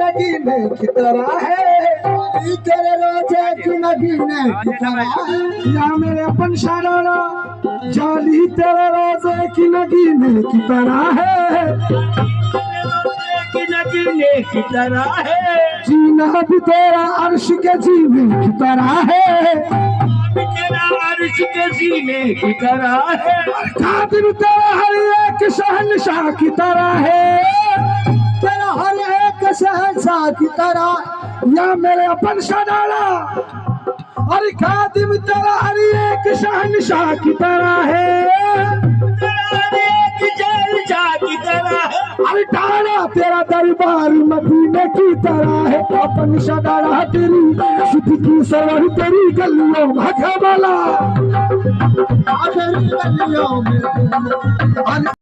नगीने की तरह है, तेरे रोजे की नगीने की तरह है। या मेरे अपन शादाना जाली तेरे रोजे की नगीने की तरह है, की नगीने की तरह है। जीना भी तेरा अर्श के जीने की तरह है, तेरा अर्श के जीने की तरह है। खातिर तेरा हर एक शहंशाह की तरह है, तेरा हर एक शहंशाह की तरह। या मेरे अपन शादाना और खातिम तेरा हर एक शहंशाह की तरह है, की तरह है। अरे डाला तेरा दरबार मदीने की तरह है। अपन शादाना तेरी सुध की सरवर तेरी गलियों भागे वाला, तेरी गलियों में